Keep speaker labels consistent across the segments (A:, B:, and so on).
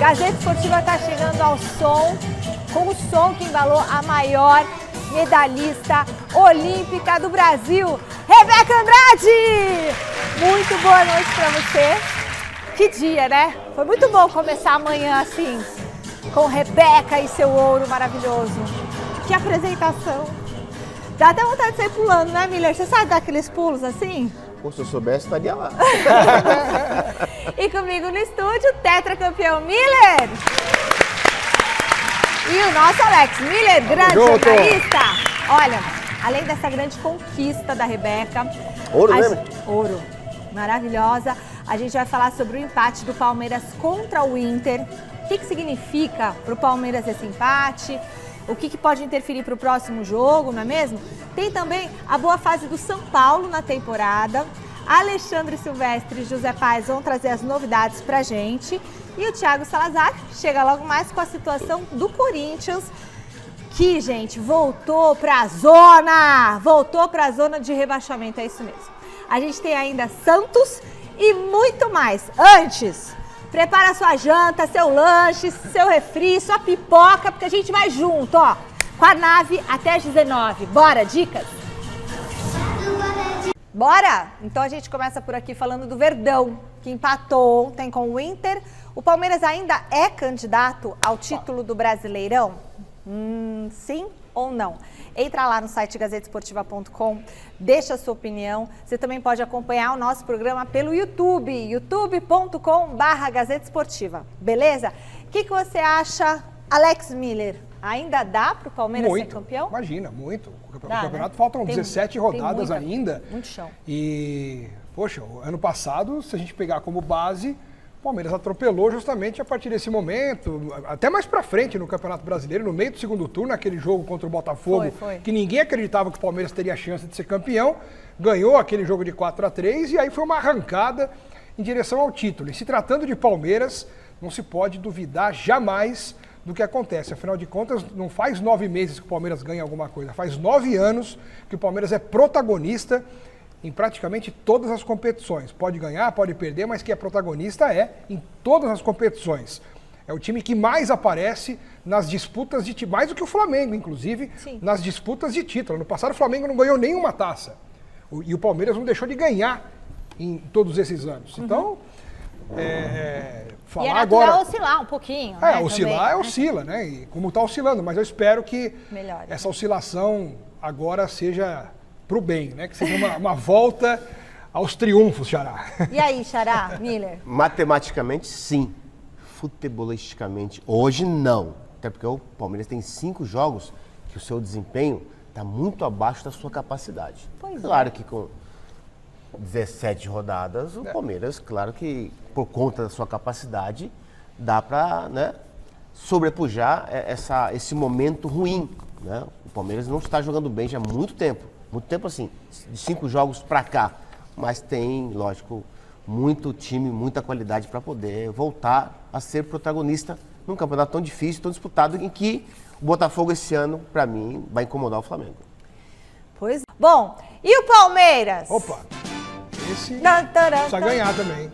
A: Gazeta Esportiva está chegando ao som, com o som que embalou a maior medalhista olímpica do Brasil, Rebeca Andrade! Muito boa noite para você. Que dia, né? Foi muito bom começar amanhã assim, com Rebeca e seu ouro maravilhoso. Que apresentação! Dá até vontade de sair pulando, né, Miller? Você sabe dar aqueles pulos assim?
B: Pô, se eu soubesse, estaria lá.
A: E comigo no estúdio, tetracampeão Miller! E o nosso Alex Miller, grande jornalista. Olha, além dessa grande conquista da Rebeca...
B: Ouro mesmo?
A: Ouro. Maravilhosa. A gente vai falar sobre o empate do Palmeiras contra o Inter. O que significa para o Palmeiras esse empate? O que pode interferir para o próximo jogo, não é mesmo? Tem também a boa fase do São Paulo na temporada. Alexandre Silvestre e José Paes vão trazer as novidades pra gente. E o Thiago Salazar chega logo mais com a situação do Corinthians, que, gente, voltou pra zona de rebaixamento, é isso mesmo. A gente tem ainda Santos e muito mais. Antes, prepara sua janta, seu lanche, seu refri, sua pipoca, porque a gente vai junto, ó, com a nave até às 19. Bora, dicas? Bora? Então a gente começa por aqui falando do Verdão, que empatou ontem com o Inter. O Palmeiras ainda é candidato ao título do Brasileirão? Sim ou não? Entra lá no site gazetesportiva.com, deixa a sua opinião. Você também pode acompanhar o nosso programa pelo YouTube, youtube.com/Gazeta Esportiva. Beleza? O que você acha, Alex Miller? Ainda dá para o Palmeiras ser campeão?
C: Imagina, muito. O campeonato faltam 17 rodadas ainda.
A: Muito chão.
C: E, poxa, ano passado, se a gente pegar como base, o Palmeiras atropelou justamente a partir desse momento, até mais pra frente no Campeonato Brasileiro, no meio do segundo turno, aquele jogo contra o Botafogo, que ninguém acreditava que o Palmeiras teria chance de ser campeão, ganhou aquele jogo de 4-3 e aí foi uma arrancada em direção ao título. E se tratando de Palmeiras, não se pode duvidar jamais do que acontece. Afinal de contas, não faz 9 meses que o Palmeiras ganha alguma coisa, faz 9 anos que o Palmeiras é protagonista em praticamente todas as competições. Pode ganhar, pode perder, mas que é protagonista em todas as competições. É o time que mais aparece nas disputas de título, mais do que o Flamengo, inclusive, nas disputas de título. No passado o Flamengo não ganhou nenhuma taça. E o Palmeiras não deixou de ganhar em todos esses anos. Então, falar
A: e é
C: agora
A: oscilar um pouquinho, né?
C: Oscilar
A: também,
C: oscila, né? E como está oscilando, mas eu espero que
A: melhore.
C: Essa oscilação agora seja pro bem, né? Que seja uma volta aos triunfos, Xará.
A: E aí, Xará, Miller?
B: Matematicamente, sim. Futebolisticamente, hoje não. Até porque o Palmeiras tem 5 jogos que o seu desempenho está muito abaixo da sua capacidade. Claro que com 17 rodadas, o Palmeiras, claro que por conta da sua capacidade, dá para, né, sobrepujar esse momento ruim, né? O Palmeiras não está jogando bem já há muito tempo assim, de 5 jogos para cá, mas tem, lógico, muito time, muita qualidade para poder voltar a ser protagonista num campeonato tão difícil, tão disputado, em que o Botafogo esse ano, para mim, vai incomodar o Flamengo.
A: Pois é. Bom, e o Palmeiras?
C: Opa! Esse precisa ganhar também.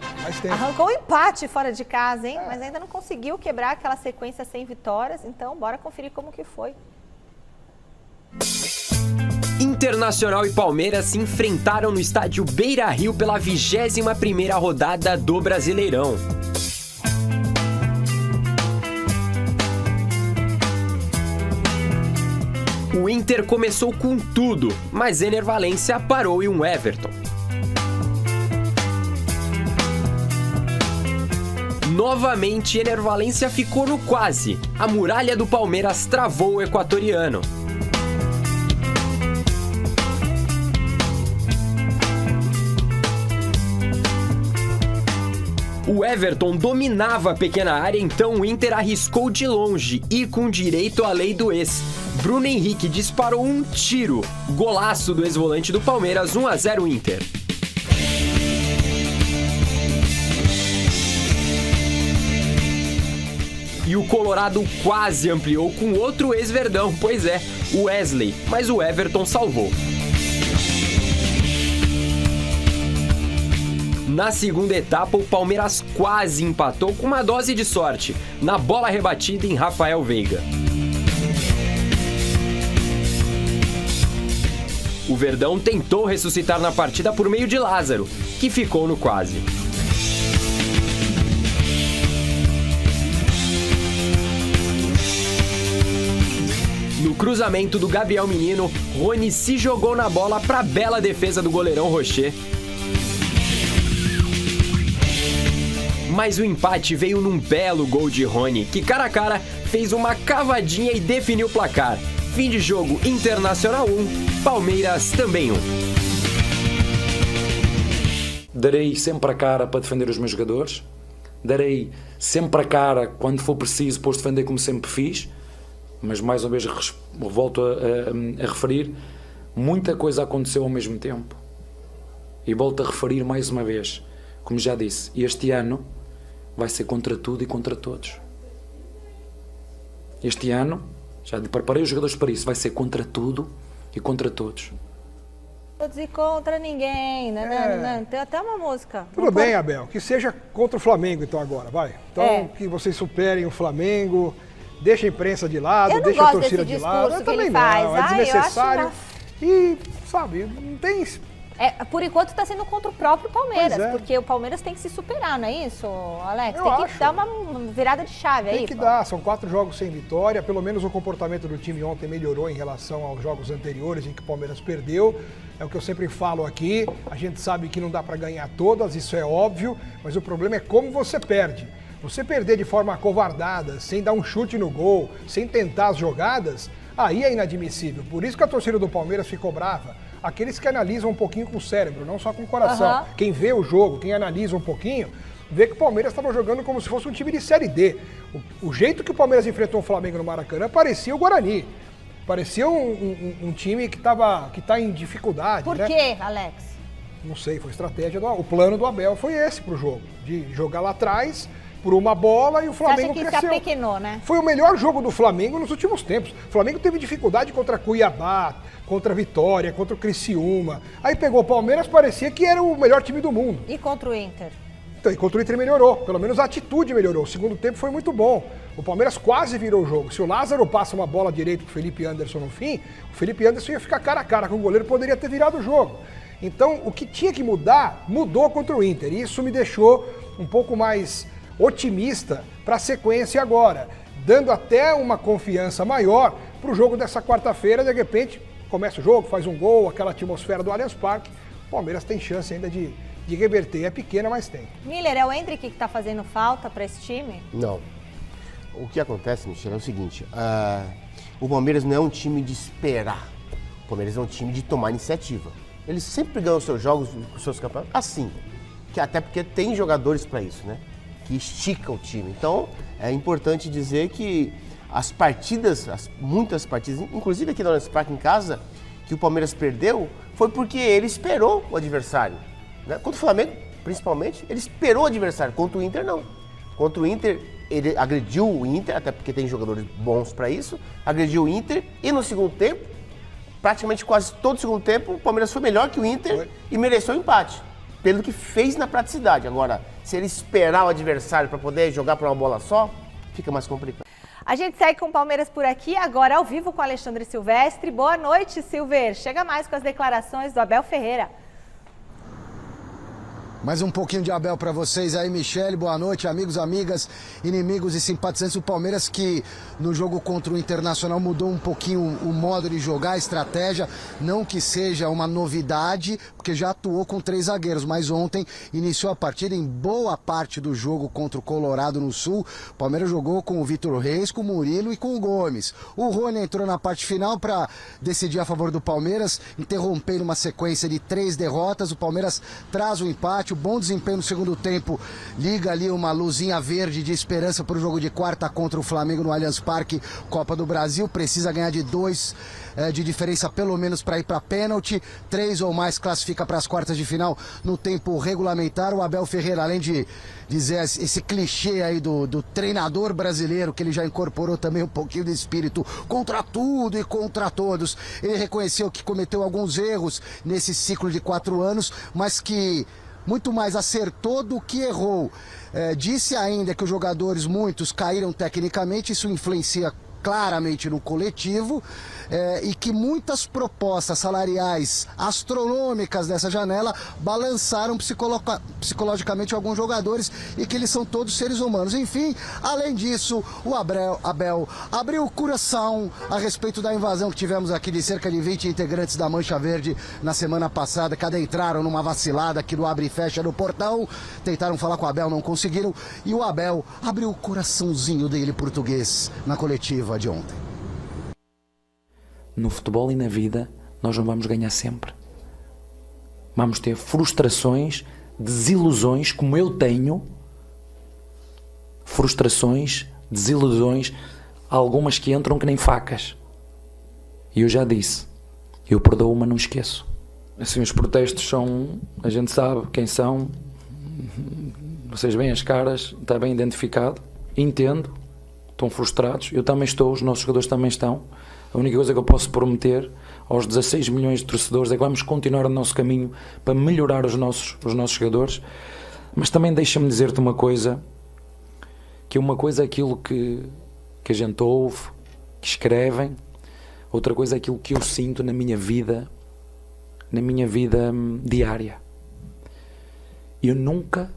A: Arrancou um empate fora de casa, hein? Mas ainda não conseguiu quebrar aquela sequência sem vitórias. Então, bora conferir como que foi.
D: Internacional e Palmeiras se enfrentaram no estádio Beira-Rio pela 21ª rodada do Brasileirão. O Inter começou com tudo, mas Ener Valencia parou em um Everton. Novamente, Ener Valencia ficou no quase. A muralha do Palmeiras travou o equatoriano. O Everton dominava a pequena área, então o Inter arriscou de longe e com direito à lei do ex. Bruno Henrique disparou um tiro. Golaço do ex-volante do Palmeiras, 1-0 Inter. E o Colorado quase ampliou com outro ex-verdão, pois é, o Wesley, mas o Everton salvou. Na segunda etapa, o Palmeiras quase empatou com uma dose de sorte, na bola rebatida em Rafael Veiga. O Verdão tentou ressuscitar na partida por meio de Lázaro, que ficou no quase. No cruzamento do Gabriel Menino, Rony se jogou na bola para a bela defesa do goleirão Rocher. Mas o empate veio num belo gol de Rony, que cara a cara fez uma cavadinha e definiu o placar. Fim de jogo, Internacional 1, Palmeiras também 1.
E: Darei sempre a cara para defender os meus jogadores. Darei sempre a cara quando for preciso para os defender como sempre fiz. Mas mais uma vez volto a referir, muita coisa aconteceu ao mesmo tempo. E volto a referir mais uma vez, como já disse, este ano vai ser contra tudo e contra todos. Este ano, já preparei os jogadores para isso, vai ser contra tudo e contra todos.
A: Todos e contra ninguém, né? Tem até uma música.
C: Tudo bem, Abel, que seja contra o Flamengo então agora, vai. Então que vocês superem o Flamengo, deixa a imprensa de lado, deixa a torcida de lado.
A: Eu também não,
C: é desnecessário. E, sabe, não tem...
A: por enquanto está sendo contra o próprio Palmeiras,
C: Pois é.
A: porque o Palmeiras tem que se superar, não é isso, Alex?
C: Eu
A: Tem que
C: acho.
A: dar uma virada de chave aí.
C: Tem que dar, são 4 jogos sem vitória, pelo menos o comportamento do time ontem melhorou em relação aos jogos anteriores em que o Palmeiras perdeu. É o que eu sempre falo aqui, a gente sabe que não dá para ganhar todas, isso é óbvio, mas o problema é como você perde. Você perder de forma acovardada, sem dar um chute no gol, sem tentar as jogadas, aí é inadmissível. Por isso que a torcida do Palmeiras ficou brava. Aqueles que analisam um pouquinho com o cérebro, não só com o coração. Quem vê o jogo, quem analisa um pouquinho, vê que o Palmeiras estava jogando como se fosse um time de Série D. O jeito que o Palmeiras enfrentou o Flamengo no Maracanã parecia o Guarani. Parecia um time que está em dificuldade.
A: Por
C: né?
A: quê, Alex?
C: Não sei, foi estratégia o plano do Abel foi esse pro jogo, de jogar lá atrás por uma bola e o Flamengo
A: Você acha que
C: cresceu.
A: se apequenou, né?
C: Foi o melhor jogo do Flamengo nos últimos tempos. O Flamengo teve dificuldade contra Cuiabá, contra Vitória, contra o Criciúma. Aí pegou o Palmeiras, parecia que era o melhor time do mundo.
A: E contra o Inter?
C: Então, e contra o Inter melhorou, pelo menos a atitude melhorou. O segundo tempo foi muito bom. O Palmeiras quase virou o jogo. Se o Lázaro passa uma bola direita pro Felipe Anderson no fim, o Felipe Anderson ia ficar cara a cara com o goleiro, poderia ter virado o jogo. Então, o que tinha que mudar, mudou contra o Inter. E isso me deixou um pouco mais otimista para a sequência agora, dando até uma confiança maior para o jogo dessa quarta-feira. De repente, começa o jogo, faz um gol, aquela atmosfera do Allianz Parque. O Palmeiras tem chance ainda de reverter. É pequena, mas tem.
A: Miller, é o Endrick que está fazendo falta para esse time?
B: Não. O que acontece, Michel, é o seguinte, o Palmeiras não é um time de esperar, o Palmeiras é um time de tomar iniciativa. Eles sempre ganham seus jogos, os seus campeonatos, assim, até porque tem jogadores para isso, né? Que esticam o time. Então, é importante dizer que as partidas, muitas partidas, inclusive aqui no Allianz Parque em casa, que o Palmeiras perdeu, foi porque ele esperou o adversário. Né? Contra o Flamengo, principalmente, ele esperou o adversário. Contra o Inter, não. Contra o Inter, ele agrediu o Inter, até porque tem jogadores bons para isso, agrediu o Inter e no segundo tempo, praticamente quase todo o segundo tempo, o Palmeiras foi melhor que o Inter e mereceu o empate, pelo que fez na praticidade. Agora, se ele esperar o adversário para poder jogar por uma bola só, fica mais complicado.
A: A gente segue com o Palmeiras por aqui, agora ao vivo com o Alexandre Silvestre. Boa noite, Silver. Chega mais com as declarações do Abel Ferreira.
F: Mais um pouquinho de Abel para vocês aí, Michele. Boa noite, amigos, amigas, inimigos e simpatizantes do Palmeiras, que no jogo contra o Internacional mudou um pouquinho o modo de jogar, a estratégia. Não que seja uma novidade, porque já atuou com 3 zagueiros, mas ontem iniciou a partida em boa parte do jogo contra o Colorado no Sul. O Palmeiras jogou com o Vitor Reis, com o Murilo e com o Gomes. O Rony entrou na parte final para decidir a favor do Palmeiras, interrompendo uma sequência de 3 derrotas. O Palmeiras traz o empate. O bom desempenho no segundo tempo liga ali uma luzinha verde de esperança para o jogo de quarta contra o Flamengo no Allianz Parque, Copa do Brasil. Precisa ganhar de 2 de diferença pelo menos para ir para pênalti. 3 ou mais classifica para as quartas de final no tempo regulamentar. O Abel Ferreira, além de dizer esse clichê aí do treinador brasileiro, que ele já incorporou também um pouquinho de espírito contra tudo e contra todos, ele reconheceu que cometeu alguns erros nesse ciclo de 4 anos, mas que muito mais acertou do que errou. Disse ainda que os jogadores, muitos, caíram tecnicamente, isso influencia claramente no coletivo, e que muitas propostas salariais astronômicas dessa janela balançaram psicologicamente alguns jogadores e que eles são todos seres humanos. Enfim, além disso, o Abel abriu o coração a respeito da invasão que tivemos aqui de cerca de 20 integrantes da Mancha Verde na semana passada, que adentraram numa vacilada aqui do abre e fecha no portão, tentaram falar com o Abel, não conseguiram, e o Abel abriu o coraçãozinho dele português na coletiva de ontem.
E: No futebol e na vida, nós não vamos ganhar sempre. Vamos ter frustrações, desilusões, como eu tenho. Frustrações, desilusões, algumas que entram que nem facas. E eu já disse, eu perdoo, mas não esqueço. Assim, os protestos são, a gente sabe quem são, vocês veem as caras, está bem identificado, entendo, estão frustrados, eu também estou, os nossos jogadores também estão. A única coisa que eu posso prometer aos 16 milhões de torcedores é que vamos continuar o nosso caminho para melhorar os nossos jogadores. Mas também deixa-me dizer-te uma coisa, que uma coisa é aquilo que a gente ouve, que escrevem, outra coisa é aquilo que eu sinto na minha vida diária. Eu nunca,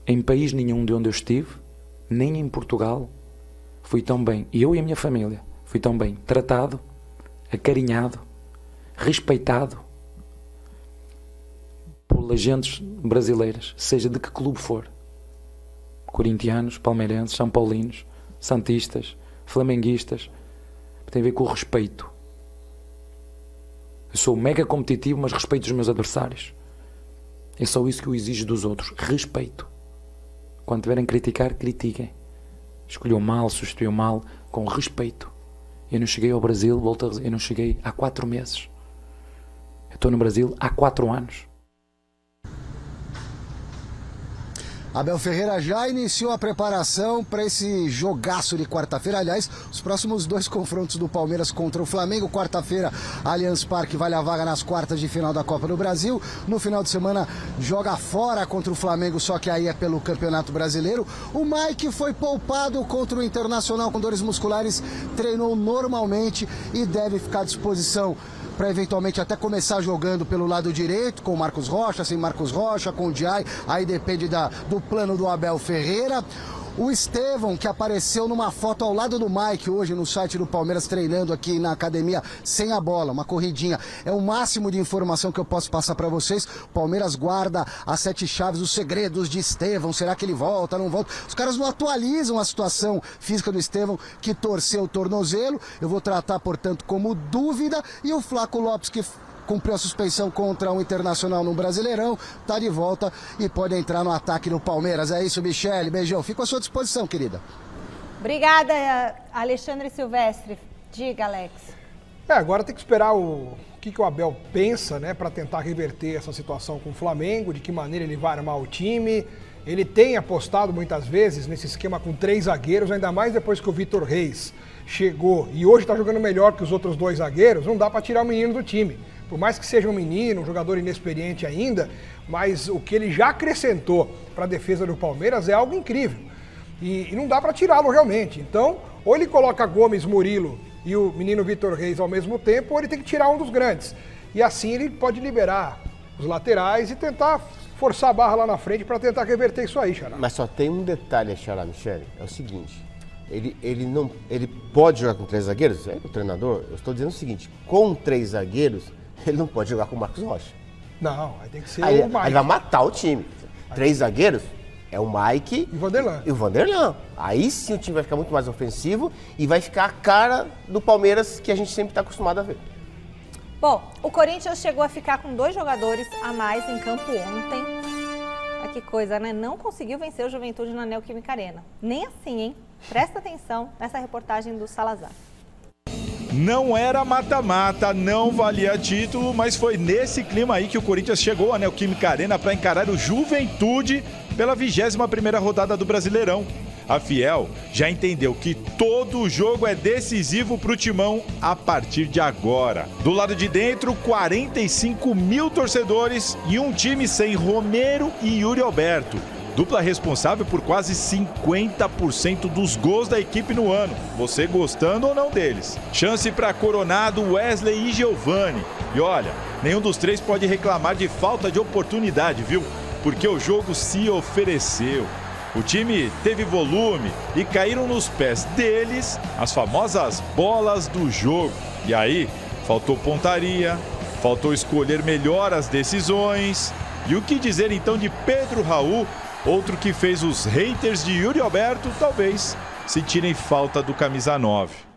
E: em país nenhum de onde eu estive, nem em Portugal, fui tão bem, eu e a minha família, fui tão bem tratado, acarinhado, respeitado por agentes brasileiras, seja de que clube for. Corintianos, palmeirenses, são paulinos, santistas, flamenguistas. Tem a ver com o respeito. Eu sou mega competitivo, mas respeito os meus adversários. É só isso que eu exijo dos outros. Respeito. Quando tiverem que criticar, critiquem. Escolheu mal, substituiu mal, com respeito. Eu não cheguei ao Brasil, volto a dizer, eu não cheguei há 4 meses. Eu estou no Brasil há 4 anos.
F: Abel Ferreira já iniciou a preparação para esse jogaço de quarta-feira. Aliás, os próximos 2 confrontos do Palmeiras contra o Flamengo. Quarta-feira, Allianz Parque vale a vaga nas quartas de final da Copa do Brasil. No final de semana, joga fora contra o Flamengo, só que aí é pelo Campeonato Brasileiro. O Mike foi poupado contra o Internacional com dores musculares, treinou normalmente e deve ficar à disposição para eventualmente até começar jogando pelo lado direito, com o Marcos Rocha, sem Marcos Rocha, com o Diay, aí depende do plano do Abel Ferreira. O Estevão, que apareceu numa foto ao lado do Mike hoje no site do Palmeiras, treinando aqui na academia sem a bola, uma corridinha. É o máximo de informação que eu posso passar para vocês. O Palmeiras guarda as 7 chaves, os segredos de Estevão. Será que ele volta, não volta? Os caras não atualizam a situação física do Estevão, que torceu o tornozelo. Eu vou tratar, portanto, como dúvida. E o Flaco Lopes, que cumpriu a suspensão contra o Internacional no Brasileirão, tá de volta e pode entrar no ataque do Palmeiras. É isso, Michele, beijão. Fico à sua disposição, querida.
A: Obrigada, Alexandre Silvestre. Diga, Alex.
C: Agora tem que esperar o que o Abel pensa, né, para tentar reverter essa situação com o Flamengo, de que maneira ele vai armar o time. Ele tem apostado muitas vezes nesse esquema com 3 zagueiros, ainda mais depois que o Vitor Reis chegou e hoje está jogando melhor que os outros 2 zagueiros, não dá para tirar o menino do time. Por mais que seja um menino, um jogador inexperiente ainda, mas o que ele já acrescentou para a defesa do Palmeiras é algo incrível. E não dá para tirá-lo realmente. Então, ou ele coloca Gomes, Murilo e o menino Vitor Reis ao mesmo tempo, ou ele tem que tirar um dos grandes. E assim ele pode liberar os laterais e tentar forçar a barra lá na frente para tentar reverter isso aí, Xará.
B: Mas só tem um detalhe, Xará, Michele, é o seguinte. Ele pode jogar com 3 zagueiros? É o treinador. Eu estou dizendo o seguinte, com 3 zagueiros, ele não pode jogar com o Marcos Rocha.
C: Não, aí tem que ser
B: aí,
C: o Mike.
B: Aí vai matar o time. 3 zagueiros é o Mike
C: e
B: o Vanderlan. Aí sim o time vai ficar muito mais ofensivo e vai ficar a cara do Palmeiras que a gente sempre está acostumado a ver.
A: Bom, o Corinthians chegou a ficar com 2 jogadores a mais em campo ontem. Que coisa, né? Não conseguiu vencer o Juventude na Neoquímica Arena. Nem assim, hein? Presta atenção nessa reportagem do Salazar.
G: Não era mata-mata, não valia título, mas foi nesse clima aí que o Corinthians chegou à Neoquímica Arena para encarar o Juventude pela 21ª rodada do Brasileirão. A Fiel já entendeu que todo jogo é decisivo para o Timão a partir de agora. Do lado de dentro, 45 mil torcedores e um time sem Romero e Yuri Alberto. Dupla responsável por quase 50% dos gols da equipe no ano, você gostando ou não deles. Chance para Coronado, Wesley e Giovani. E olha, nenhum dos três pode reclamar de falta de oportunidade, viu? Porque o jogo se ofereceu. O time teve volume e caíram nos pés deles as famosas bolas do jogo. E aí, faltou pontaria, faltou escolher melhor as decisões. E o que dizer então de Pedro Raul, outro que fez os haters de Yuri Alberto, talvez, sentirem falta do camisa 9.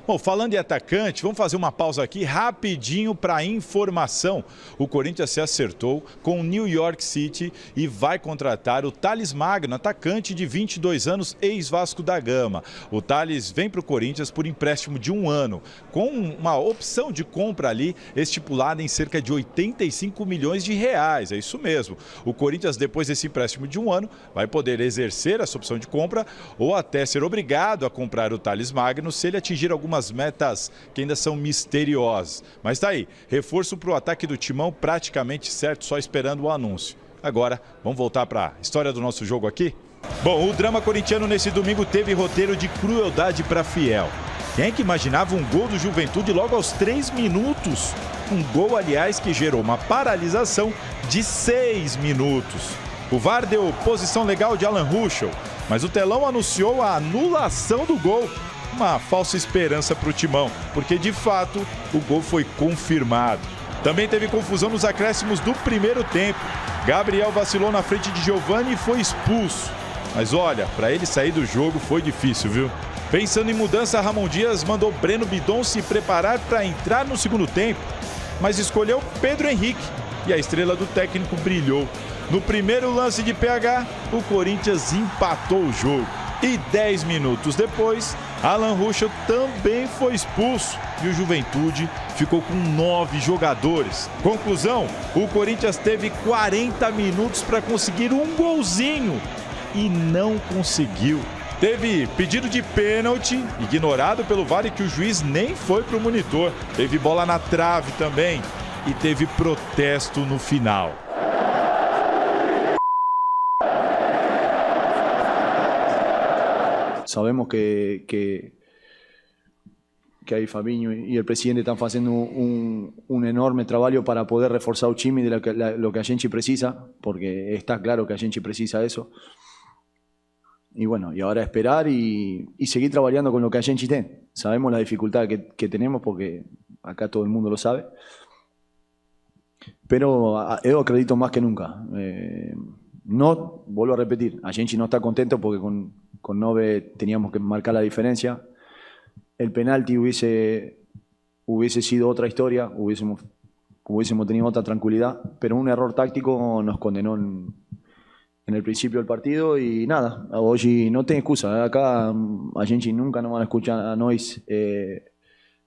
G: Bom, falando em atacante, vamos fazer uma pausa aqui rapidinho para informação. O Corinthians se acertou com o New York City e vai contratar o Thales Magno, atacante de 22 anos, ex-Vasco da Gama. O Thales vem para o Corinthians por empréstimo de 1 ano, com uma opção de compra ali estipulada em cerca de 85 milhões de reais. É isso mesmo. O Corinthians, depois desse empréstimo de 1 ano, vai poder exercer essa opção de compra ou até ser obrigado a comprar o Thales Magno se ele atingir algumas metas que ainda são misteriosas. Mas tá aí, reforço para o ataque do Timão praticamente certo, só esperando o anúncio. Agora, vamos voltar para a história do nosso jogo aqui? Bom, o drama corintiano nesse domingo teve roteiro de crueldade para Fiel. Quem é que imaginava um gol do Juventude logo aos 3 minutos? Um gol, aliás, que gerou uma paralisação de 6 minutos. O VAR deu posição legal de Alan Ruschel, mas o telão anunciou a anulação do gol. Uma falsa esperança para o Timão, porque de fato o gol foi confirmado. Também teve confusão nos acréscimos do primeiro tempo. Gabriel vacilou na frente de Giovani e foi expulso. Mas olha, para ele sair do jogo foi difícil, viu? Pensando em mudança, Ramon Dias mandou Breno Bidon se preparar para entrar no segundo tempo, mas escolheu Pedro Henrique e a estrela do técnico brilhou. No primeiro lance de PH, o Corinthians empatou o jogo. E 10 minutos depois, Alan Ruschel também foi expulso e o Juventude ficou com 9 jogadores. Conclusão, o Corinthians teve 40 minutos para conseguir um golzinho e não conseguiu. Teve pedido de pênalti, ignorado pelo VAR e que o juiz nem foi para o monitor. Teve bola na trave também e teve protesto no final.
H: Sabemos que ahí Fabinho y el presidente están haciendo un enorme trabajo para poder reforzar el time de lo que a gente precisa, porque está claro que a gente precisa eso. Y bueno, y ahora esperar y seguir trabajando con lo que a gente tiene. Sabemos la dificultad que tenemos porque acá todo el mundo lo sabe. Pero yo acredito más que nunca. No, vuelvo a repetir, a gente no está contento porque con 9 teníamos que marcar la diferencia. El penalti hubiese sido otra historia, hubiésemos tenido otra tranquilidad, pero un error táctico nos condenó en el principio del partido y nada, hoy no tengo excusa. Acá a gente nunca nos van a escuchar a nós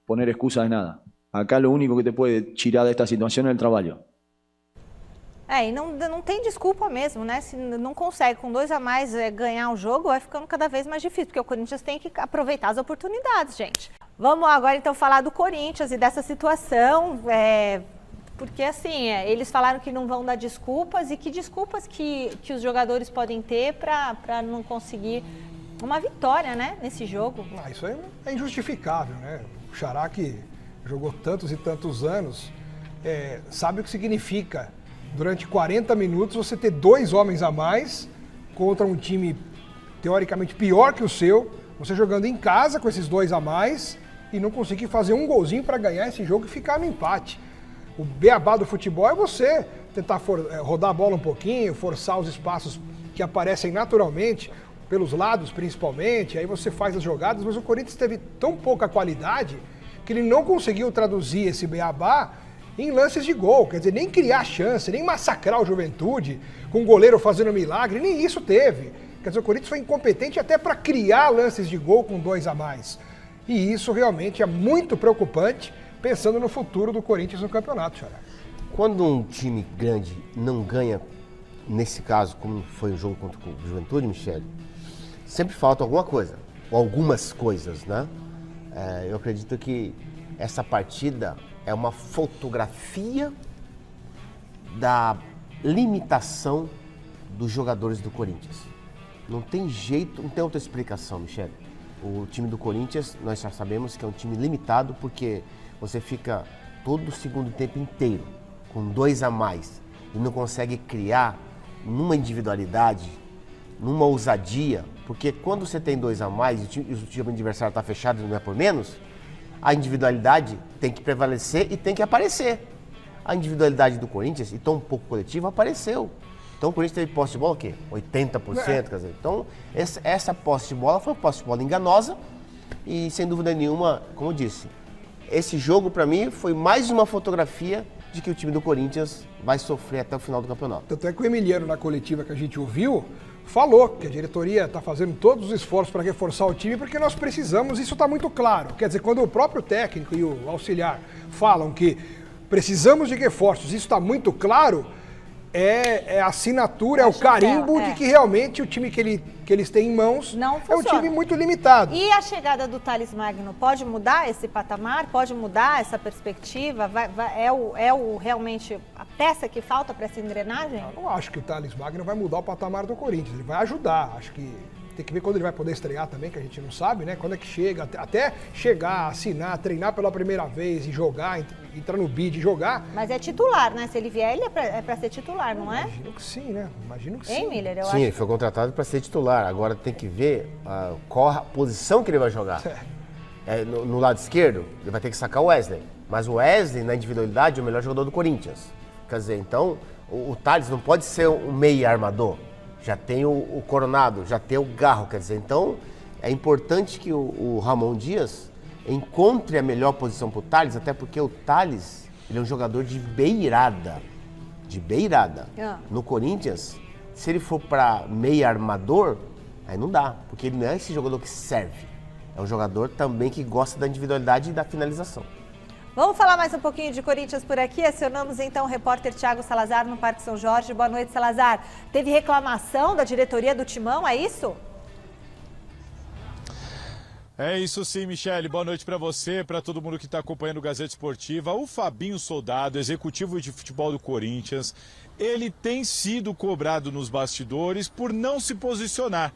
H: poner excusas de nada. Acá lo único que te puede tirar de esta situación es el trabalho.
A: E não tem desculpa mesmo, né? Se não consegue com 2 a mais ganhar o jogo, vai ficando cada vez mais difícil, porque o Corinthians tem que aproveitar as oportunidades, gente. Vamos agora então falar do Corinthians e dessa situação, porque assim, eles falaram que não vão dar desculpas, e que desculpas que os jogadores podem ter para não conseguir uma vitória, né, nesse jogo.
C: Isso aí é injustificável, né? O Xará, que jogou tantos e tantos anos, sabe o que significa durante 40 minutos você ter 2 homens a mais contra um time teoricamente pior que o seu, você jogando em casa com esses 2 a mais e não conseguir fazer um golzinho para ganhar esse jogo e ficar no empate. O beabá do futebol é você tentar rodar a bola um pouquinho, forçar os espaços que aparecem naturalmente, pelos lados principalmente, aí você faz as jogadas, mas o Corinthians teve tão pouca qualidade que ele não conseguiu traduzir esse beabá em lances de gol, quer dizer, nem criar chance, nem massacrar o Juventude, com o goleiro fazendo milagre, nem isso teve. Quer dizer, o Corinthians foi incompetente até para criar lances de gol com 2 a mais. E isso realmente é muito preocupante, pensando no futuro do Corinthians no campeonato, Xará.
B: Quando um time grande não ganha, nesse caso, como foi o jogo contra o Juventude, Michele, sempre falta alguma coisa, ou algumas coisas, né? Eu acredito que essa partida é uma fotografia da limitação dos jogadores do Corinthians. Não tem jeito, não tem outra explicação, Michele. O time do Corinthians, nós já sabemos que é um time limitado porque você fica todo o segundo tempo inteiro com 2 a mais e não consegue criar numa individualidade, numa ousadia, porque quando você tem 2 a mais e o time adversário está fechado e não é por menos, a individualidade tem que prevalecer e tem que aparecer. A individualidade do Corinthians, e tão pouco coletivo, apareceu. Então o Corinthians teve posse de bola o quê? 80%, quer dizer. Então essa posse de bola foi uma posse de bola enganosa e sem dúvida nenhuma, como eu disse, esse jogo para mim foi mais uma fotografia de que o time do Corinthians vai sofrer até o final do campeonato.
C: Tanto é que o Emiliano, na coletiva que a gente ouviu, falou que a diretoria está fazendo todos os esforços para reforçar o time porque nós precisamos, isso está muito claro. Quer dizer, quando o próprio técnico e o auxiliar falam que precisamos de reforços, isso está muito claro, é a assinatura, é o carimbo de que realmente o time que eles têm em mãos
A: não
C: é um time muito limitado.
A: E a chegada do Thales Magno pode mudar esse patamar? Pode mudar essa perspectiva? Realmente a peça que falta para essa engrenagem?
C: Eu não acho que o Thales Magno vai mudar o patamar do Corinthians, ele vai ajudar. Acho que tem que ver quando ele vai poder estrear também, que a gente não sabe, né? Quando é que chega, até chegar, assinar, treinar pela primeira vez e jogar, entrar no bid e jogar.
A: Mas é titular, né? Se ele vier, ele é pra ser titular, não é?
C: Imagino que sim, né? Imagino que
A: Hein,
C: sim.
A: Miller?
B: Sim, ele foi contratado para ser titular. Agora tem que ver qual a posição que ele vai jogar. No lado esquerdo, ele vai ter que sacar o Wesley. Mas o Wesley, na individualidade, é o melhor jogador do Corinthians. Quer dizer, então, o Thales não pode ser um meio armador. Já tem o Coronado, já tem o Garro, quer dizer, então é importante que o Ramon Dias encontre a melhor posição para o Thales, até porque o Thales, ele é um jogador de beirada, No Corinthians, se ele for para meio armador, aí não dá, porque ele não é esse jogador que serve, é um jogador também que gosta da individualidade e da finalização.
A: Vamos falar mais um pouquinho de Corinthians por aqui. Acionamos então o repórter Thiago Salazar no Parque São Jorge. Boa noite, Salazar. Teve reclamação da diretoria do Timão, é isso?
G: É isso sim, Michele. Boa noite para você, para todo mundo que está acompanhando o Gazeta Esportiva. O Fabinho Soldado, executivo de futebol do Corinthians, ele tem sido cobrado nos bastidores por não se posicionar.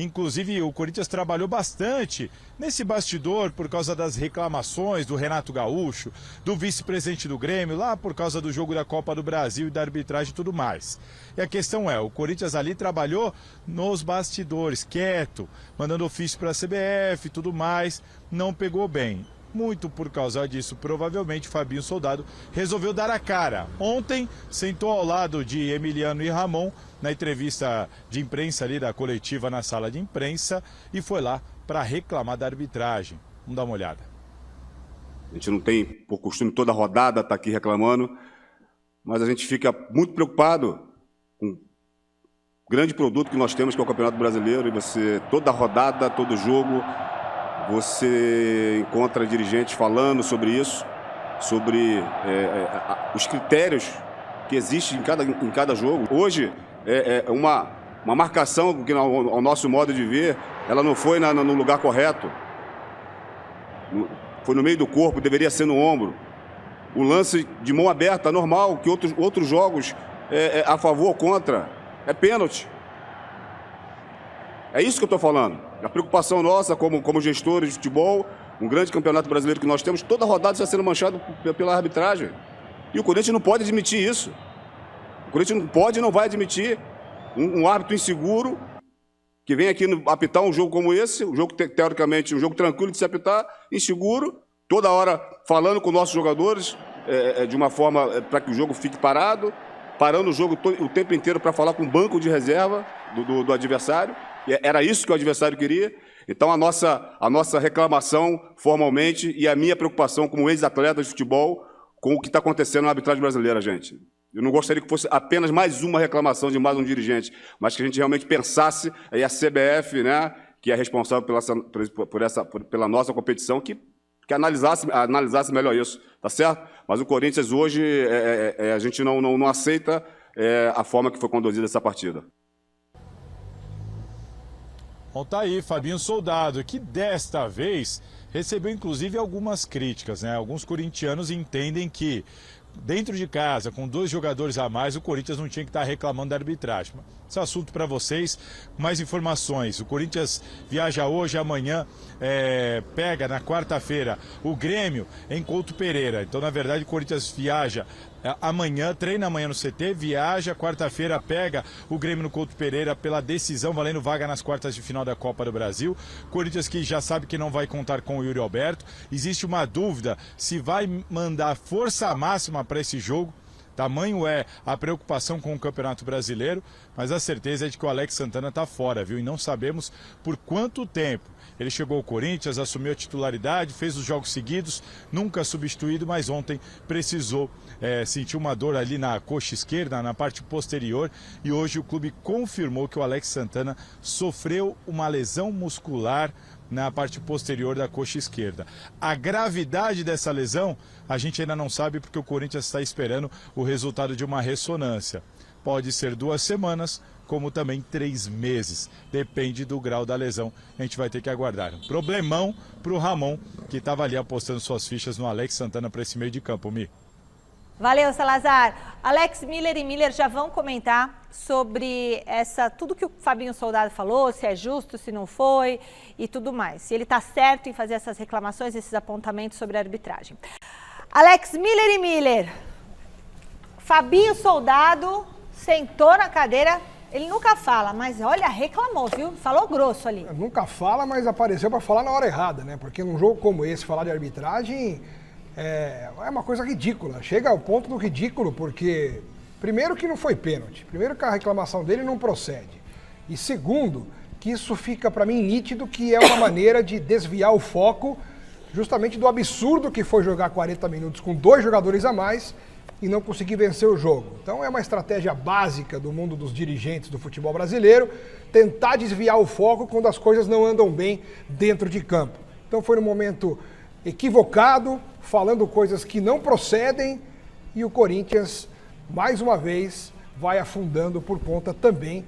G: Inclusive, o Corinthians trabalhou bastante nesse bastidor por causa das reclamações do Renato Gaúcho, do vice-presidente do Grêmio, lá por causa do jogo da Copa do Brasil e da arbitragem e tudo mais. E a questão é, o Corinthians ali trabalhou nos bastidores, quieto, mandando ofício para a CBF e tudo mais, não pegou bem. Muito por causa disso, provavelmente, Fabinho Soldado resolveu dar a cara. Ontem, sentou ao lado de Emiliano e Ramon na entrevista de imprensa ali da coletiva na sala de imprensa e foi lá para reclamar da arbitragem. Vamos dar uma olhada.
I: A gente não tem, por costume, toda rodada estar aqui reclamando, mas a gente fica muito preocupado com o grande produto que nós temos, que é o Campeonato Brasileiro, e você, toda rodada, todo jogo, você encontra dirigentes falando sobre isso, sobre os critérios que existem em cada jogo. Hoje, uma marcação que, ao nosso modo de ver, ela não foi no lugar correto. Foi no meio do corpo, deveria ser no ombro. O lance de mão aberta, normal, que outros jogos a favor ou contra, é pênalti. É isso que eu estou falando. A preocupação nossa como gestores de futebol, um grande campeonato brasileiro que nós temos, toda rodada está sendo manchado pela arbitragem. E o Corinthians não pode admitir isso. O Corinthians não pode e não vai admitir um árbitro inseguro que vem aqui apitar um jogo como esse, um jogo teoricamente, um jogo tranquilo de se apitar, inseguro, toda hora falando com nossos jogadores de uma forma para que o jogo fique parado, parando o jogo o tempo inteiro para falar com o banco de reserva do adversário. Era isso que o adversário queria. Então, a nossa reclamação, formalmente, e a minha preocupação como ex-atleta de futebol com o que está acontecendo na arbitragem brasileira, gente. Eu não gostaria que fosse apenas mais uma reclamação de mais um dirigente, mas que a gente realmente pensasse, aí a CBF, né, que é responsável pela nossa competição, que analisasse melhor isso, tá certo? Mas o Corinthians hoje, a gente não aceita a forma que foi conduzida essa partida.
G: Bom, tá aí, Fabinho Soldado, que desta vez recebeu inclusive algumas críticas, né? Alguns corintianos entendem que dentro de casa, com 2 jogadores a mais, o Corinthians não tinha que estar reclamando da arbitragem. Esse assunto para vocês, mais informações. O Corinthians viaja hoje, amanhã, pega na quarta-feira o Grêmio em Couto Pereira. Então, na verdade, o Corinthians viaja amanhã, treina amanhã no CT, viaja, quarta-feira pega o Grêmio no Couto Pereira pela decisão, valendo vaga nas quartas de final da Copa do Brasil. Corinthians que já sabe que não vai contar com o Yuri Alberto. Existe uma dúvida se vai mandar força máxima para esse jogo. Tamanho é a preocupação com o Campeonato Brasileiro, mas a certeza é de que o Alex Santana está fora, viu? E não sabemos por quanto tempo. Ele chegou ao Corinthians, assumiu a titularidade, fez os jogos seguidos, nunca substituído, mas ontem precisou sentir uma dor ali na coxa esquerda, na parte posterior, e hoje o clube confirmou que o Alex Santana sofreu uma lesão muscular na parte posterior da coxa esquerda. A gravidade dessa lesão a gente ainda não sabe porque o Corinthians está esperando o resultado de uma ressonância. Pode ser 2 semanas, como também 3 meses. Depende do grau da lesão. A gente vai ter que aguardar. Um problemão para o Ramon, que estava ali apostando suas fichas no Alex Santana para esse meio de campo, Mi.
A: Valeu, Salazar. Alex Miller e Miller já vão comentar sobre tudo que o Fabinho Soldado falou, se é justo, se não foi e tudo mais. Se ele está certo em fazer essas reclamações, esses apontamentos sobre a arbitragem. Alex Miller e Miller. Fabinho Soldado sentou na cadeira, ele nunca fala, mas olha, reclamou, viu? Falou grosso ali.
C: Nunca fala, mas apareceu para falar na hora errada, né? Porque num jogo como esse, falar de arbitragem é uma coisa ridícula. Chega ao ponto do ridículo, porque primeiro que não foi pênalti, primeiro que a reclamação dele não procede. E segundo, que isso fica para mim nítido que é uma maneira de desviar o foco justamente do absurdo que foi jogar 40 minutos com 2 jogadores a mais e não conseguir vencer o jogo. Então é uma estratégia básica do mundo dos dirigentes do futebol brasileiro, tentar desviar o foco quando as coisas não andam bem dentro de campo. Então foi num momento equivocado, falando coisas que não procedem, e o Corinthians, mais uma vez, vai afundando por conta também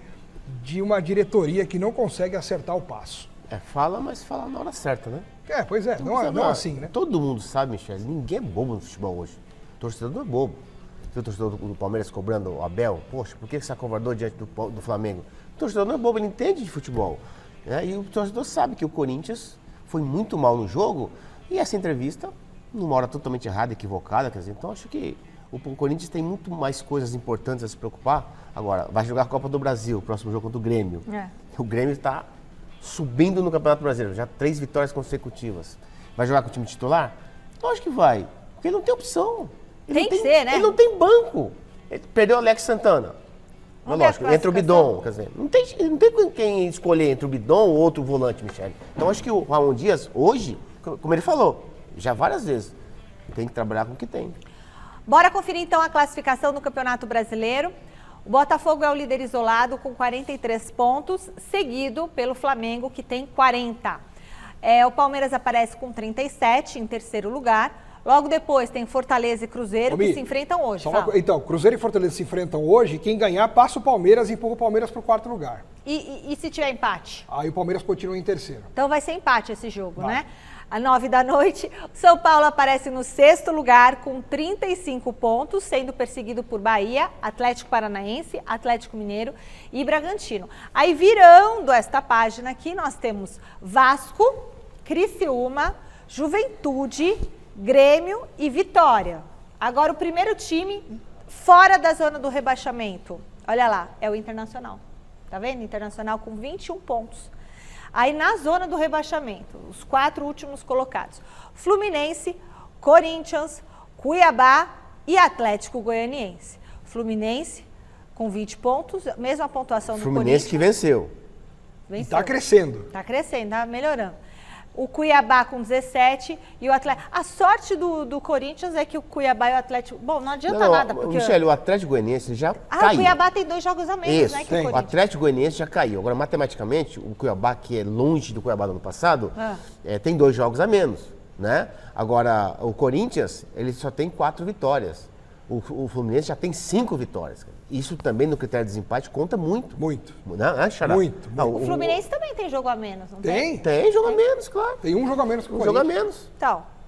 C: de uma diretoria que não consegue acertar o passo.
B: Fala, mas fala na hora certa, né?
C: Pois é, não assim, né?
B: Todo mundo sabe, Michel, ninguém é bobo no futebol hoje. O torcedor não é bobo. Viu o torcedor do Palmeiras cobrando o Abel? Poxa, por que você acovardou diante do Flamengo? O torcedor não é bobo, ele entende de futebol. Né? E o torcedor sabe que o Corinthians foi muito mal no jogo, e essa entrevista, numa hora totalmente errada, equivocada, quer dizer, então acho que o Corinthians tem muito mais coisas importantes a se preocupar. Agora, vai jogar a Copa do Brasil, o próximo jogo contra o Grêmio. O Grêmio está subindo no Campeonato Brasileiro, já 3 vitórias consecutivas. Vai jogar com o time titular? Lógico que vai, porque ele não tem opção.
A: Tem que ser, né?
B: Ele não tem banco. Ele perdeu o Alex Santana. Mas lógico, entra o Bidon, quer dizer, não tem quem escolher entre o Bidon ou outro volante, Michele. Então acho que o Ramon Dias, hoje, como ele falou, já várias vezes, tem que trabalhar com o que tem.
A: Bora conferir então a classificação do Campeonato Brasileiro. O Botafogo é o líder isolado com 43 pontos, seguido pelo Flamengo, que tem 40. O Palmeiras aparece com 37, em terceiro lugar. Logo depois tem Fortaleza e Cruzeiro, que se enfrentam hoje.
C: Então, Cruzeiro e Fortaleza se enfrentam hoje. Quem ganhar passa o Palmeiras e empurra o Palmeiras para o 4º lugar.
A: E se tiver empate?
C: Aí o Palmeiras continua em terceiro.
A: Então vai ser empate esse jogo, né? Às 9h, São Paulo aparece no 6º lugar com 35 pontos, sendo perseguido por Bahia, Atlético Paranaense, Atlético Mineiro e Bragantino. Aí virando esta página aqui, nós temos Vasco, Criciúma, Juventude, Grêmio e Vitória. Agora o primeiro time fora da zona do rebaixamento, olha lá, é o Internacional. Tá vendo? Internacional com 21 pontos. Aí na zona do rebaixamento, os 4 últimos colocados: Fluminense, Corinthians, Cuiabá e Atlético Goianiense. Fluminense com 20 pontos, mesma pontuação do Corinthians.
B: Fluminense que venceu.
C: Está crescendo.
A: Está crescendo, está melhorando. O Cuiabá com 17 e o Atlético... A sorte do Corinthians é que o Cuiabá e o Atlético... Bom, não adianta nada, porque...
B: Michele, o Atlético Goianiense já caiu.
A: O Cuiabá tem 2 jogos a menos,
B: isso,
A: né, que o Corinthians.
B: O Atlético Goianiense já caiu. Agora, matematicamente, o Cuiabá, que é longe do Cuiabá do ano passado, tem 2 jogos a menos, né? Agora, o Corinthians, ele só tem 4 vitórias. O Fluminense já tem 5 vitórias. Cara. Isso também no critério de desempate conta muito.
C: Muito.
B: Não é, Xará?
C: Muito.
B: Não,
A: O Fluminense também tem jogo a menos, não tem?
B: Tem jogo a menos, claro.
C: Tem um jogo a menos que o
B: Um jogo a
C: Corinthians.
B: menos.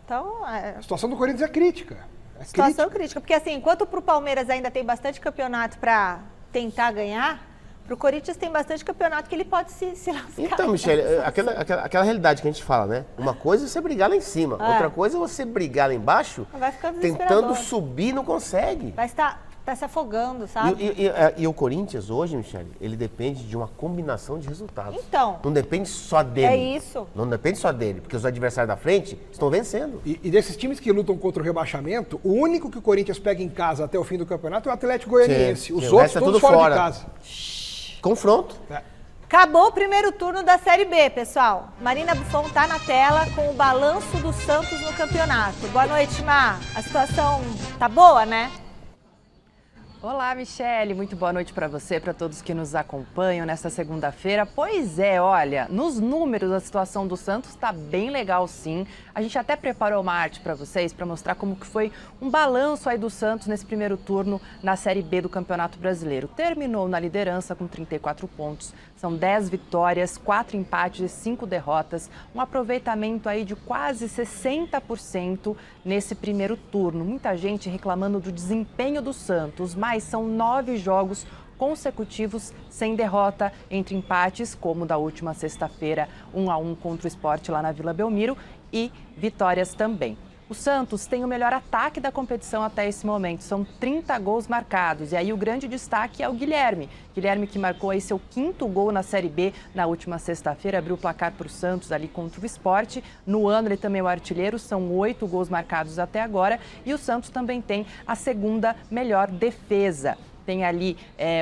A: Então
C: A situação do Corinthians é crítica.
A: situação crítica. Porque assim, enquanto pro Palmeiras ainda tem bastante campeonato para tentar ganhar, pro Corinthians tem bastante campeonato que ele pode se lascar.
B: Então, Michele, aquela realidade que a gente fala, né? Uma coisa é você brigar lá em cima, outra coisa é você brigar lá embaixo,
A: Vai ficando
B: tentando
A: desesperador.
B: subir e não consegue.
A: Vai estar se afogando, sabe?
B: E o Corinthians hoje, Michele, ele depende de uma combinação de resultados.
A: Então.
B: Não depende só dele.
A: É isso.
B: Não depende só dele, porque os adversários da frente estão vencendo.
C: E desses times que lutam contra o rebaixamento, o único que o Corinthians pega em casa até o fim do campeonato é o Atlético Goianiense.
B: Sim,
C: Os
B: sim. O
C: outros
B: resto é
C: todos
B: tudo
C: fora
B: fora.
C: de casa.
B: Confronto.
A: Acabou o primeiro turno da Série B, pessoal. Marina Buffon tá na tela com o balanço do Santos no campeonato. Boa noite, Mar. A situação tá boa, né?
J: Olá, Michele. Muito boa noite para você, para todos que nos acompanham nesta segunda-feira. Pois é, olha, nos números a situação do Santos está bem legal, sim. A gente até preparou uma arte para vocês para mostrar como que foi um balanço aí do Santos nesse primeiro turno na Série B do Campeonato Brasileiro. Terminou na liderança com 34 pontos. São 10 vitórias, 4 empates e 5 derrotas. Um aproveitamento aí de quase 60% nesse primeiro turno. Muita gente reclamando do desempenho do Santos, mas são 9 jogos consecutivos sem derrota, entre empates, como da última sexta-feira, 1-1 contra o Sport lá na Vila Belmiro, e vitórias também. O Santos tem o melhor ataque da competição até esse momento, são 30 gols marcados. E aí o grande destaque é o Guilherme. Guilherme que marcou aí seu 5º gol na Série B na última sexta-feira, abriu o placar para o Santos ali contra o Sport. No ano ele também é o artilheiro, são 8 gols marcados até agora. E o Santos também tem a segunda melhor defesa. Tem ali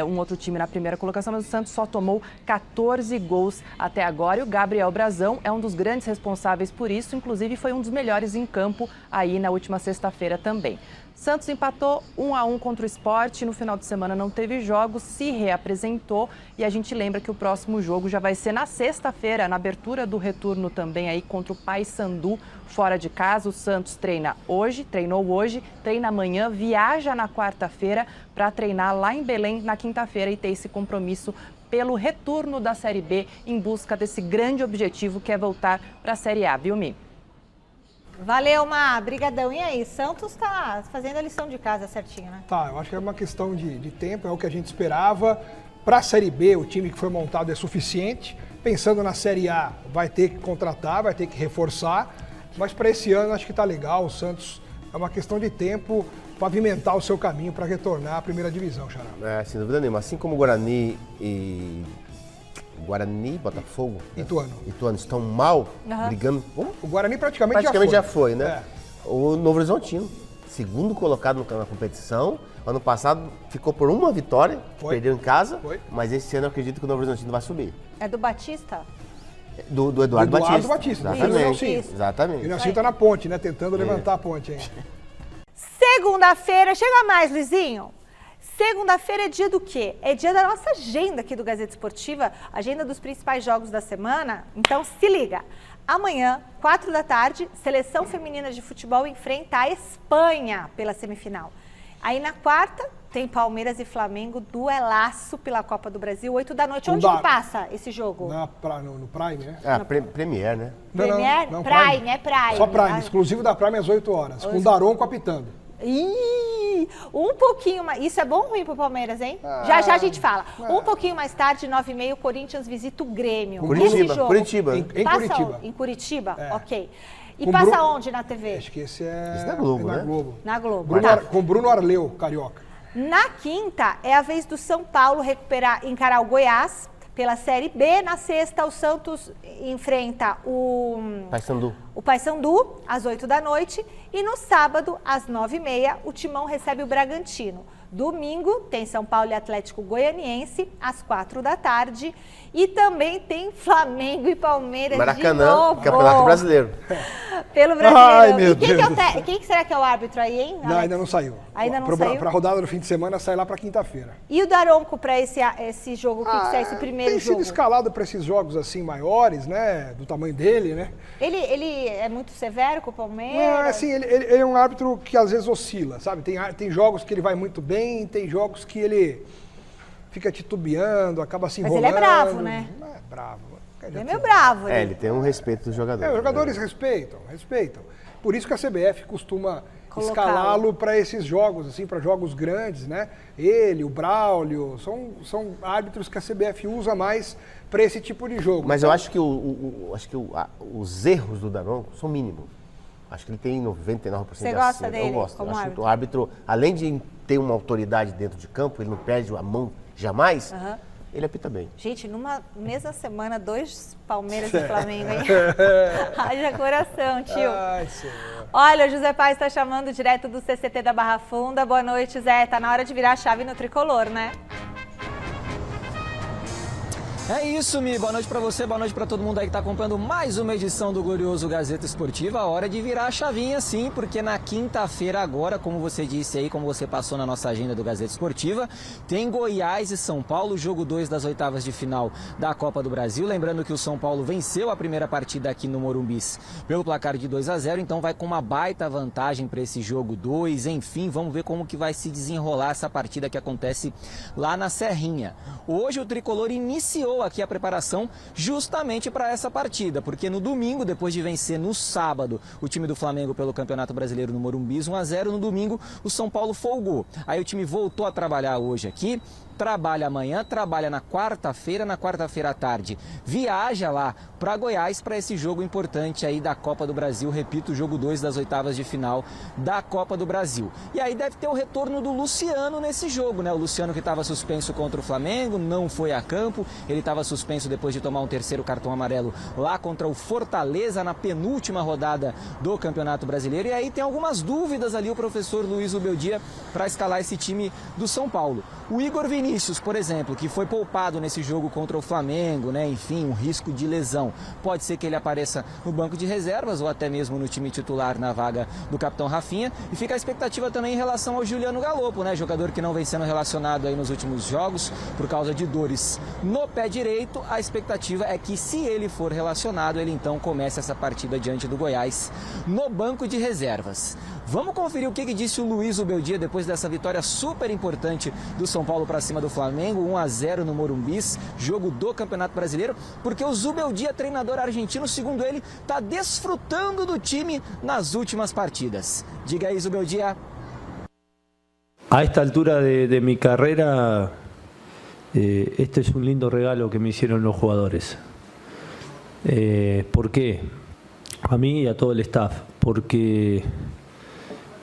J: um outro time na primeira colocação, mas o Santos só tomou 14 gols até agora. E o Gabriel Brazão é um dos grandes responsáveis por isso, inclusive foi um dos melhores em campo aí na última sexta-feira também. Santos empatou 1-1 contra o Sport, no final de semana não teve jogos, se reapresentou e a gente lembra que o próximo jogo já vai ser na sexta-feira, na abertura do retorno também aí contra o Paysandu, fora de casa. O Santos treinou hoje, treina amanhã, viaja na quarta-feira para treinar lá em Belém na quinta-feira e ter esse compromisso pelo retorno da Série B em busca desse grande objetivo que é voltar para a Série A, viu, Mi?
A: Valeu, Mar. Brigadão. E aí, Santos tá fazendo a lição de casa certinho, né?
C: Tá, eu acho que é uma questão de tempo, é o que a gente esperava. Para a Série B, o time que foi montado é suficiente. Pensando na Série A, vai ter que contratar, vai ter que reforçar. Mas para esse ano, acho que tá legal. O Santos é uma questão de tempo pavimentar o seu caminho para retornar à primeira divisão, Xará.
B: Sem dúvida nenhuma. Assim como o Guarani, Botafogo, Ituano estão mal, brigando.
C: O Guarani praticamente
B: já foi, né? O Novo Horizontino, segundo colocado na competição. Ano passado ficou por uma vitória, perdeu em casa, mas esse ano eu acredito que o Novo Horizontino vai subir.
A: É do Batista?
B: Do Eduardo Batista.
C: Exatamente.
B: Exatamente.
C: E o Nelsinho tá na ponte, né? Tentando levantar a ponte ainda.
A: Segunda-feira, chega mais, Luizinho. Segunda-feira é dia do quê? É dia da nossa agenda aqui do Gazeta Esportiva, agenda dos principais jogos da semana. Então se liga. Amanhã, 4 da tarde, Seleção Feminina de Futebol enfrenta a Espanha pela semifinal. Aí na quarta, tem Palmeiras e Flamengo, duelaço pela Copa do Brasil, 8 da noite. Onde que passa esse jogo?
C: No Prime, né?
B: Premier, né?
A: Não, Prime, é Prime.
C: Só Prime, exclusivo da Prime às 8 horas, com o Daronco apitando.
A: Um pouquinho mais. Isso é bom ou ruim pro Palmeiras, hein? Já a gente fala. Um pouquinho mais tarde, 9h30, o Corinthians visita o Grêmio.
B: Curitiba.
C: Em Curitiba.
A: Em Curitiba?
C: É.
A: Ok. E passa onde na TV?
C: Acho que esse é...
B: Esse é na Globo, né?
A: Na Globo.
C: Com Bruno Arleu, carioca.
A: Na quinta, é a vez do São Paulo encarar o Goiás pela Série B. Na sexta, o Santos enfrenta o Paysandu, às 8 da noite. E no sábado, às 9h30, o Timão recebe o Bragantino. Domingo, tem São Paulo e Atlético Goianiense, às 4 da tarde. E também tem Flamengo e Palmeiras
B: Maracanã,
A: de novo.
B: Campeonato Brasileiro.
A: Pelo Brasileirão.
C: Ai, meu
A: E quem,
C: Deus.
A: quem será que é o árbitro aí, hein?
C: Não, ainda não saiu.
A: Ainda não saiu?
C: Para a rodada do fim de semana, sai lá para quinta-feira.
A: E o Daronco para esse jogo, o que é esse primeiro
C: tem
A: jogo?
C: sido escalado para esses jogos assim maiores, né? Do tamanho dele, né?
A: Ele é muito severo com o Palmeiras?
C: Não, assim, ele é um árbitro que às vezes oscila, sabe? Tem jogos que ele vai muito bem, tem jogos que ele fica titubeando, acaba se enrolando.
A: Mas ele é bravo, né?
C: Não é bravo.
A: Ele é meio bravo.
B: Ele tem um respeito dos jogadores.
C: Os jogadores respeitam. Por isso que a CBF costuma
A: Colocá-lo.
C: escalá-lo para esses jogos, assim, para jogos grandes, né? Ele, o Braulio, são árbitros que a CBF usa mais para esse tipo de jogo.
B: Mas eu acho que, os erros do Daronco são mínimos. Acho que ele tem 99%
A: Você
B: de
A: gosta
B: acerto.
A: dele
B: Eu gosto.
A: como
B: Eu acho
A: árbitro?
B: que o árbitro, além de ter uma autoridade dentro de campo, ele não perde a mão jamais, ele apita bem.
A: Gente, numa mesma semana, 2 Palmeiras e Flamengo, hein? Haja coração, tio.
C: Ai, senhor.
A: Olha, o José Paz está chamando direto do CCT da Barra Funda. Boa noite, Zé. Tá na hora de virar a chave no tricolor, né?
K: É isso, Mi. Boa noite pra você, boa noite pra todo mundo aí que tá acompanhando mais uma edição do glorioso Gazeta Esportiva. A hora de virar a chavinha, sim, porque na quinta-feira agora, como você disse aí, como você passou na nossa agenda do Gazeta Esportiva, tem Goiás e São Paulo, jogo 2 das oitavas de final da Copa do Brasil. Lembrando que o São Paulo venceu a primeira partida aqui no Morumbis pelo placar de 2-0, então vai com uma baita vantagem para esse jogo 2. Enfim, vamos ver como que vai se desenrolar essa partida que acontece lá na Serrinha. Hoje o tricolor iniciou aqui a preparação justamente para essa partida, porque no domingo, depois de vencer no sábado o time do Flamengo pelo Campeonato Brasileiro no Morumbis 1-0, no domingo o São Paulo folgou. Aí o time voltou a trabalhar hoje aqui, trabalha amanhã, trabalha na quarta-feira à tarde, viaja lá para Goiás para esse jogo importante aí da Copa do Brasil, repito, jogo 2 das oitavas de final da Copa do Brasil. E aí deve ter o retorno do Luciano nesse jogo, né? O Luciano que estava suspenso contra o Flamengo, não foi a campo, ele estava suspenso depois de tomar um terceiro cartão amarelo lá contra o Fortaleza na penúltima rodada do Campeonato Brasileiro. E aí tem algumas dúvidas ali o professor Luiz Ubeldia para escalar esse time do São Paulo. O Igor Vinícius, por exemplo, que foi poupado nesse jogo contra o Flamengo, né? Enfim, um risco de lesão. Pode ser que ele apareça no banco de reservas ou até mesmo no time titular na vaga do capitão Rafinha. E fica a expectativa também em relação ao Juliano Galopo, né? Jogador que não vem sendo relacionado aí nos últimos jogos por causa de dores no pé direito. A expectativa é que, se ele for relacionado, ele então comece essa partida diante do Goiás no banco de reservas. Vamos conferir o que disse o Luiz Ubeldia depois dessa vitória super importante do São Paulo para cima do Flamengo, 1-0 no Morumbis, jogo do Campeonato Brasileiro, porque o Zubeldia, treinador argentino, segundo ele, está desfrutando do time nas últimas partidas. Diga aí, Zubeldia.
L: A esta altura de mi carrera, este es un lindo regalo que me hicieron los jugadores. ¿Por qué? A mí y a todo el staff, porque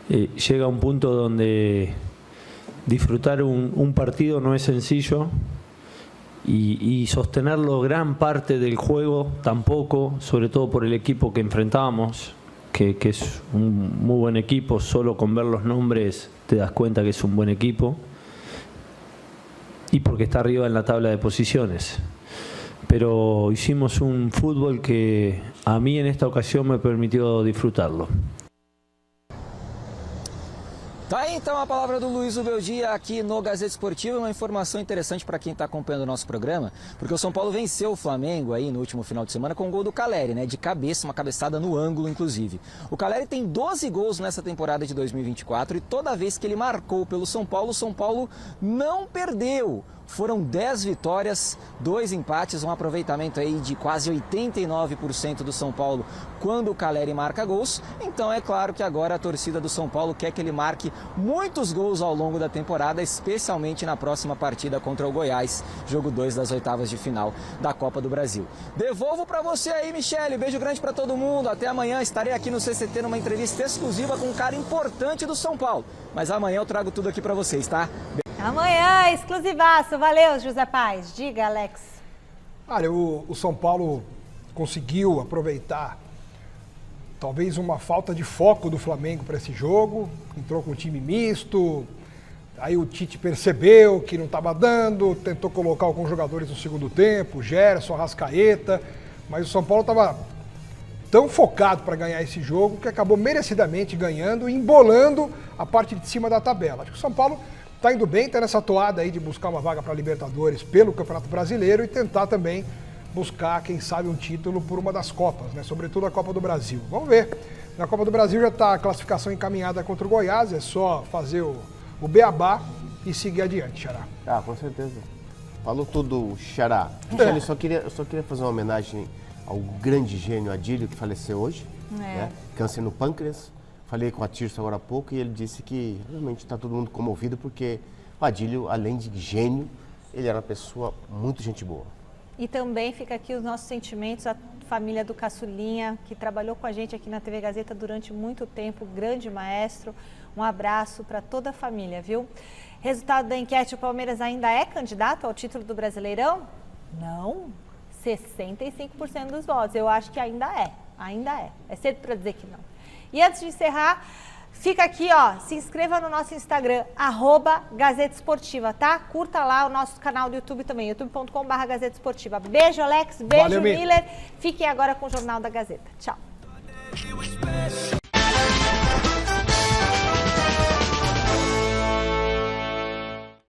L: llega un punto donde disfrutar un partido no es sencillo y sostenerlo gran parte del juego tampoco, sobre todo por el equipo que enfrentábamos, que es un muy buen equipo. Solo con ver los nombres te das cuenta que es un buen equipo, y porque está arriba en la tabla de posiciones. Pero hicimos un fútbol que a mí en esta ocasión me permitió disfrutarlo.
K: Tá aí então a palavra do Luiz Ubeldia aqui no Gazeta Esportiva, uma informação interessante para quem está acompanhando o nosso programa, porque o São Paulo venceu o Flamengo aí no último final de semana com o gol do Caleri, né, de cabeça, uma cabeçada no ângulo inclusive. O Caleri tem 12 gols nessa temporada de 2024 e toda vez que ele marcou pelo São Paulo, o São Paulo não perdeu. Foram 10 vitórias, 2 empates, um aproveitamento aí de quase 89% do São Paulo quando o Caleri marca gols. Então é claro que agora a torcida do São Paulo quer que ele marque muitos gols ao longo da temporada, especialmente na próxima partida contra o Goiás, jogo 2 das oitavas de final da Copa do Brasil. Devolvo para você aí, Michele. Beijo grande para todo mundo. Até amanhã. Estarei aqui no CCT numa entrevista exclusiva com um cara importante do São Paulo. Mas amanhã eu trago tudo aqui para vocês, tá?
A: Amanhã, exclusivaço. Valeu, José Paz. Diga, Alex.
C: Olha, o São Paulo conseguiu aproveitar talvez uma falta de foco do Flamengo para esse jogo. Entrou com um time misto. Aí o Tite percebeu que não estava dando, tentou colocar alguns jogadores no segundo tempo, Gerson, Arrascaeta. Mas o São Paulo estava tão focado para ganhar esse jogo que acabou merecidamente ganhando e embolando a parte de cima da tabela. Acho que o São Paulo está indo bem, está nessa toada aí de buscar uma vaga para a Libertadores pelo Campeonato Brasileiro e tentar também buscar, quem sabe, um título por uma das Copas, né? Sobretudo a Copa do Brasil. Vamos ver. Na Copa do Brasil já está a classificação encaminhada contra o Goiás, é só fazer o beabá e seguir adiante, Xará.
B: Ah, com certeza. Falou tudo, Xará. Michele, eu só queria fazer uma homenagem ao grande gênio Adílio, que faleceu hoje, né? Câncer no pâncreas. Falei com a Tirso agora há pouco e ele disse que realmente está todo mundo comovido porque o Adílio, além de gênio, ele era uma pessoa muito gente boa.
A: E também fica aqui os nossos sentimentos à família do Caçulinha, que trabalhou com a gente aqui na TV Gazeta durante muito tempo, grande maestro. Um abraço para toda a família, viu? Resultado da enquete, o Palmeiras ainda é candidato ao título do Brasileirão? Não, 65% dos votos. Eu acho que ainda é. É cedo para dizer que não. E antes de encerrar, fica aqui, ó, se inscreva no nosso Instagram, @Gazeta Esportiva, tá? Curta lá o nosso canal do YouTube também, youtube.com/Gazeta Esportiva. Beijo, Alex, beijo, Miller. Fiquem agora com o Jornal da Gazeta. Tchau.